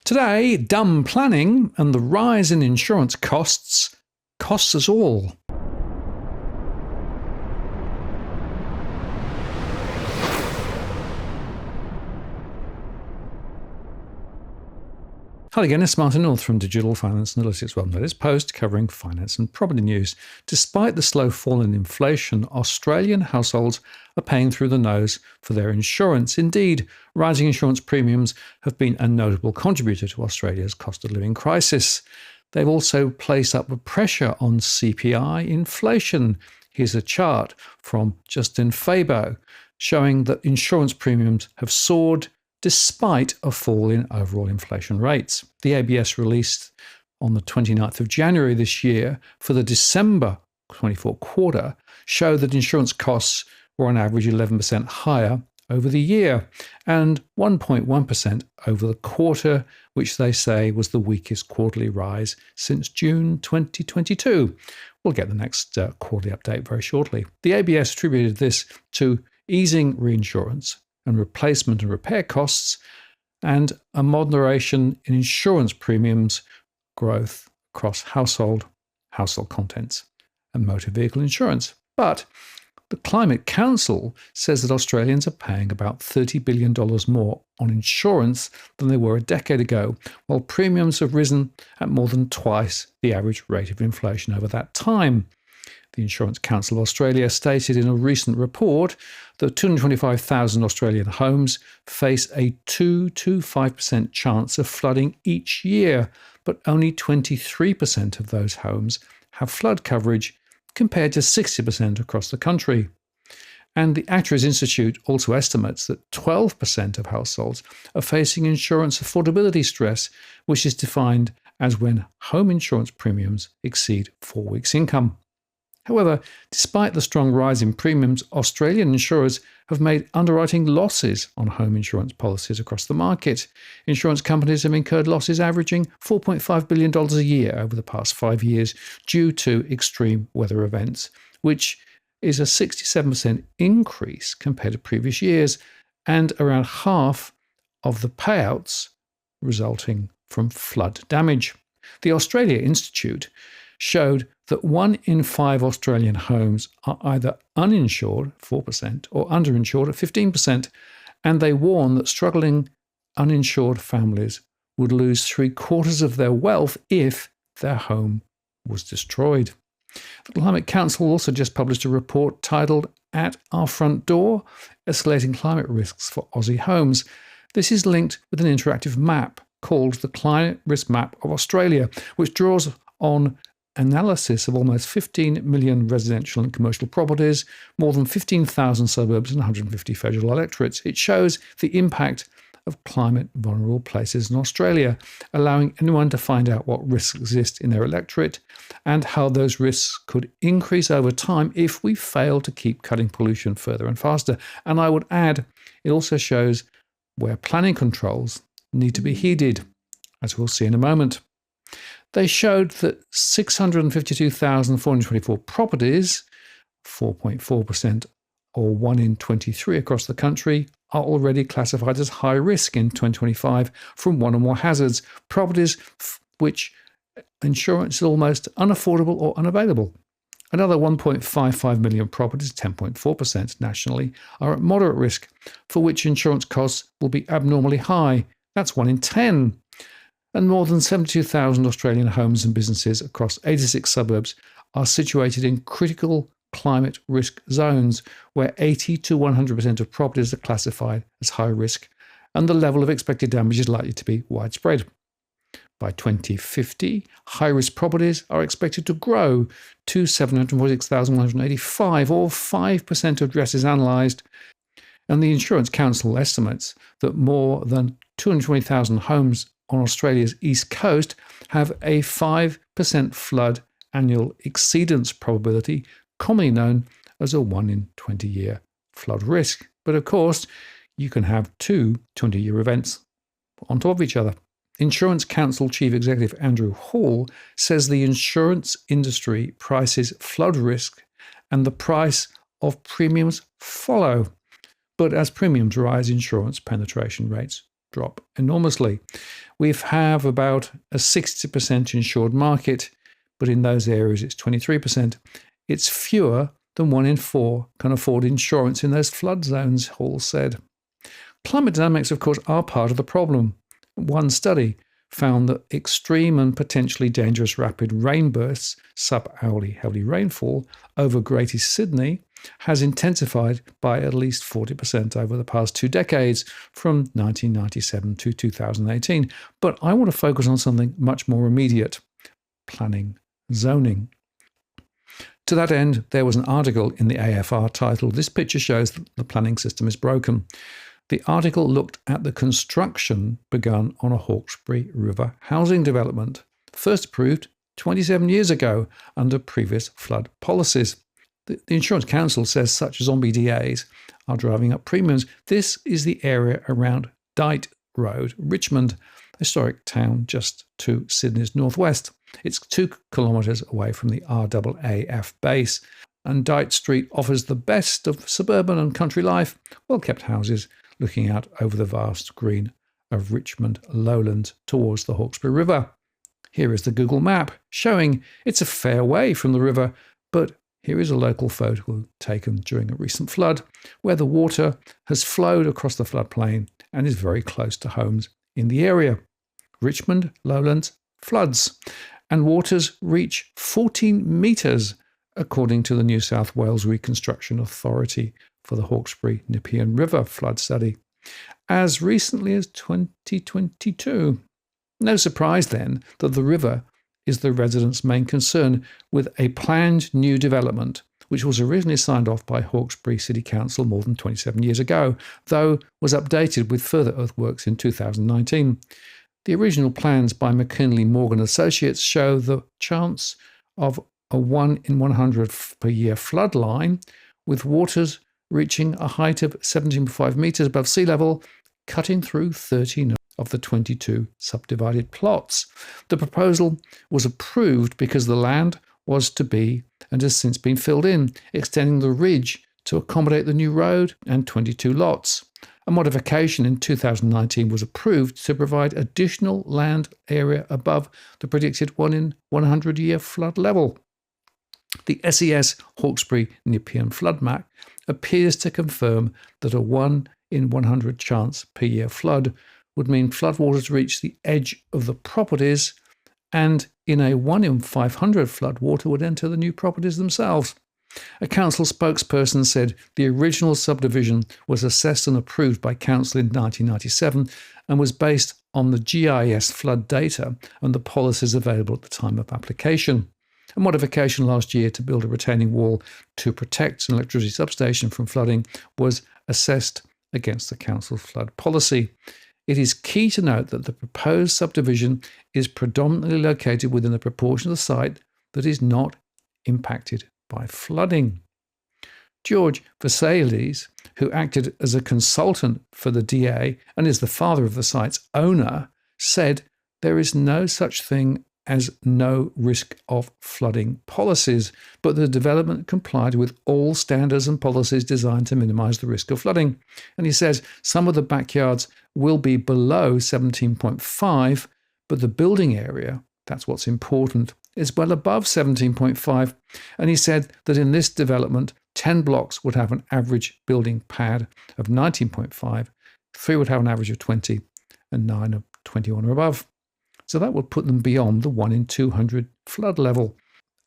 Today, dumb planning and the rise in insurance costs us all. Hi again, it's Martin North from Digital Finance Analytics. Welcome to this post covering finance and property news. Despite the slow fall in inflation, Australian households are paying through the nose for their insurance. Indeed, rising insurance premiums have been a notable contributor to Australia's cost of living crisis. They've also placed upward pressure on CPI inflation. Here's a chart from Justin Fabo showing that insurance premiums have soared despite a fall in overall inflation rates. The ABS released on the 29th of January this year for the December 24 quarter showed that insurance costs were on average 11% higher over the year and 1.1% over the quarter, which they say was the weakest quarterly rise since June 2022. We'll get the next quarterly update very shortly. The ABS attributed this to easing reinsurance and replacement and repair costs, and a moderation in insurance premiums growth across household contents, and motor vehicle insurance. But the Climate Council says that Australians are paying about $30 billion more on insurance than they were a decade ago, while premiums have risen at more than twice the average rate of inflation over that time. The Insurance Council of Australia stated in a recent report that 225,000 Australian homes face a 2 to 5% chance of flooding each year, but only 23% of those homes have flood coverage compared to 60% across the country. And the Actuaries Institute also estimates that 12% of households are facing insurance affordability stress, which is defined as when home insurance premiums exceed 4 weeks' income. However, despite the strong rise in premiums, Australian insurers have made underwriting losses on home insurance policies across the market. Insurance companies have incurred losses averaging $4.5 billion a year over the past 5 years due to extreme weather events, which is a 67% increase compared to previous years, and around half of the payouts resulting from flood damage. The Australia Institute showed that 1 in 5 Australian homes are either uninsured, 4%, or underinsured at 15%, and they warn that struggling uninsured families would lose 3/4 of their wealth if their home was destroyed. The Climate Council also just published a report titled At Our Front Door, Escalating Climate Risks for Aussie Homes. This is linked with an interactive map called the Climate Risk Map of Australia, which draws on analysis of almost 15 million residential and commercial properties, more than 15,000 suburbs and 150 federal electorates. It shows the impact of climate vulnerable places in Australia, allowing anyone to find out what risks exist in their electorate and how those risks could increase over time if we fail to keep cutting pollution further and faster. And I would add, it also shows where planning controls need to be heeded, as we'll see in a moment. They showed that 652,424 properties, 4.4% or 1 in 23 across the country, are already classified as high risk in 2025 from one or more hazards, properties which insurance is almost unaffordable or unavailable. Another 1.55 million properties, 10.4% nationally, are at moderate risk, for which insurance costs will be abnormally high. That's 1 in 10. And more than 72,000 Australian homes and businesses across 86 suburbs are situated in critical climate risk zones, where 80 to 100% of properties are classified as high risk, and the level of expected damage is likely to be widespread. By 2050, high-risk properties are expected to grow to 746,185, or 5% of addresses analysed, and the Insurance Council estimates that more than 220,000 homes on Australia's east coast have a 5% flood annual exceedance probability, commonly known as a 1 in 20-year flood risk. But of course, you can have 2 20-year events on top of each other. Insurance Council Chief Executive Andrew Hall says the insurance industry prices flood risk and the price of premiums follow. But as premiums rise, insurance penetration rates drop enormously. We have about a 60% insured market, but in those areas it's 23%. It's fewer than 1 in 4 can afford insurance in those flood zones, Hall said. Climate dynamics, of course, are part of the problem. One study found that extreme and potentially dangerous rapid rain bursts, sub-hourly heavy rainfall, over Greater Sydney has intensified by at least 40% over the past 2 decades, from 1997 to 2018. But I want to focus on something much more immediate: planning, zoning. To that end, there was an article in the AFR titled, "This picture shows that the planning system is broken." The article looked at the construction begun on a Hawkesbury River housing development, first approved 27 years ago under previous flood policies. The Insurance Council says such zombie DAs are driving up premiums. This is the area around Dyte Road, Richmond, a historic town just to Sydney's northwest. It's 2 kilometres away from the RAAF base, and Dyte Street offers the best of suburban and country life, well-kept houses looking out over the vast green of Richmond lowlands towards the Hawkesbury River. Here is the Google map showing it's a fair way from the river, but here is a local photo taken during a recent flood where the water has flowed across the floodplain and is very close to homes in the area. Richmond lowlands floods, and waters reach 14 metres, according to the New South Wales Reconstruction Authority for the Hawkesbury Nepean River flood study, as recently as 2022. No surprise then that the river is the residents' main concern, with a planned new development, which was originally signed off by Hawkesbury City Council more than 27 years ago, though was updated with further earthworks in 2019. The original plans by McKinley Morgan Associates show the chance of a 1 in 100 per year flood line, with waters reaching a height of 17.5 metres above sea level, cutting through 13 of the 22 subdivided plots. The proposal was approved because the land was to be and has since been filled in, extending the ridge to accommodate the new road and 22 lots. A modification in 2019 was approved to provide additional land area above the predicted 1 in 100 year flood level. The SES Hawkesbury Nepean flood map appears to confirm that a 1 in 100 chance per year flood would mean floodwaters reach the edge of the properties, and in a 1 in 500 flood, water would enter the new properties themselves. A council spokesperson said the original subdivision was assessed and approved by council in 1997 and was based on the GIS flood data and the policies available at the time of application. A modification last year to build a retaining wall to protect an electricity substation from flooding was assessed against the council's flood policy. It is key to note that the proposed subdivision is predominantly located within a proportion of the site that is not impacted by flooding. George Vesalides, who acted as a consultant for the DA and is the father of the site's owner, said there is no such thing as no risk of flooding policies, but the development complied with all standards and policies designed to minimise the risk of flooding. And he says some of the backyards will be below 17.5, but the building area, that's what's important, is well above 17.5. And he said that in this development, 10 blocks would have an average building pad of 19.5, 3 would have an average of 20, and 9 of 21 or above. So that would put them beyond the 1 in 200 flood level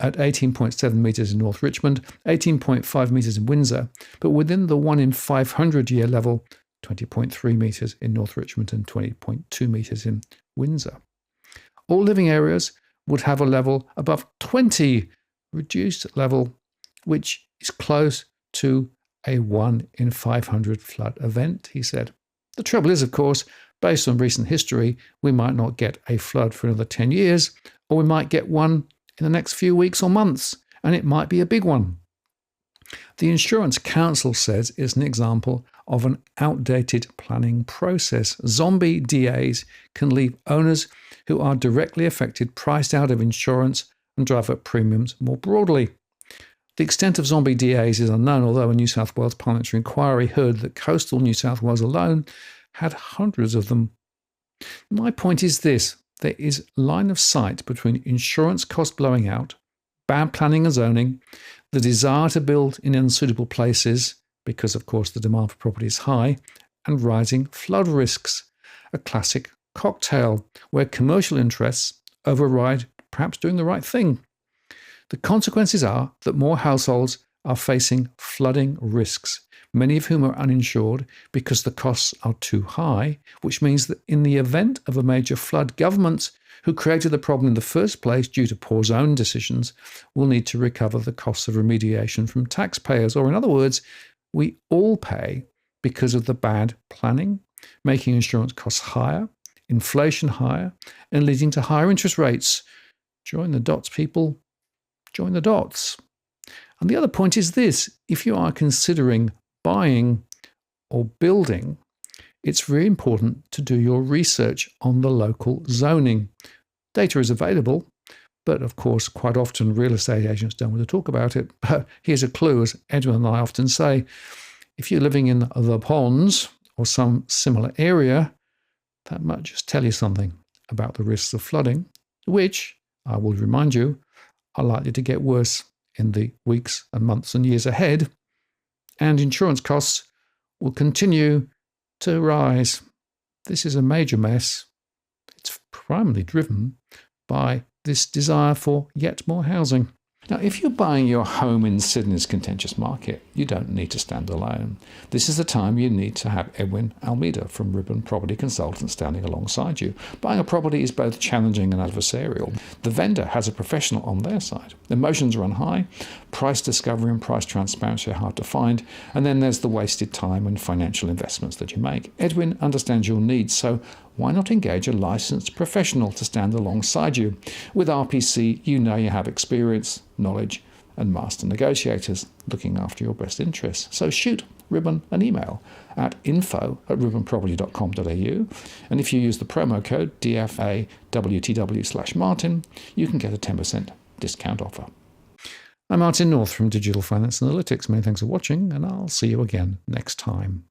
at 18.7 metres in North Richmond, 18.5 metres in Windsor, but within the 1 in 500 year level, 20.3 metres in North Richmond and 20.2 metres in Windsor. All living areas would have a level above 20, reduced level, which is close to a 1 in 500 flood event, he said. The trouble is, of course, based on recent history, we might not get a flood for another 10 years, or we might get one in the next few weeks or months, and it might be a big one. The Insurance Council says it's an example of an outdated planning process. Zombie DAs can leave owners who are directly affected priced out of insurance and drive up premiums more broadly. The extent of zombie DAs is unknown, although a New South Wales parliamentary inquiry heard that coastal New South Wales alone had hundreds of them. My point is this: there is line of sight between insurance costs blowing out, bad planning and zoning, the desire to build in unsuitable places, because of course the demand for property is high, and rising flood risks. A classic cocktail where commercial interests override perhaps doing the right thing. The consequences are that more households are facing flooding risks, many of whom are uninsured because the costs are too high, which means that in the event of a major flood, governments who created the problem in the first place due to poor zone decisions will need to recover the costs of remediation from taxpayers. Or in other words, we all pay because of the bad planning, making insurance costs higher, inflation higher, and leading to higher interest rates. Join the dots, people. Join the dots. And the other point is this: if you are considering buying or building, it's really important to do your research on the local zoning. Data is available, but of course, quite often real estate agents don't want to talk about it. But here's a clue, as Edwin and I often say: if you're living in the Ponds or some similar area, that might just tell you something about the risks of flooding, which, I will remind you, are likely to get worse in the weeks and months and years ahead. And insurance costs will continue to rise. This is a major mess. It's primarily driven by this desire for yet more housing. Now, if you're buying your home in Sydney's contentious market, you don't need to stand alone. This is the time you need to have Edwin Almeida from Ribbon Property Consultants standing alongside you. Buying a property is both challenging and adversarial. The vendor has a professional on their side. Emotions run high, price discovery and price transparency are hard to find, and then there's the wasted time and financial investments that you make. Edwin understands your needs, so why not engage a licensed professional to stand alongside you? With RPC, you know you have experience, knowledge, and master negotiators looking after your best interests. So shoot Ribbon an email at info@ribbonproperty.com.au, and if you use the promo code DFAWTW/Martin, you can get a 10% discount offer. I'm Martin North from Digital Finance Analytics. Many thanks for watching, and I'll see you again next time.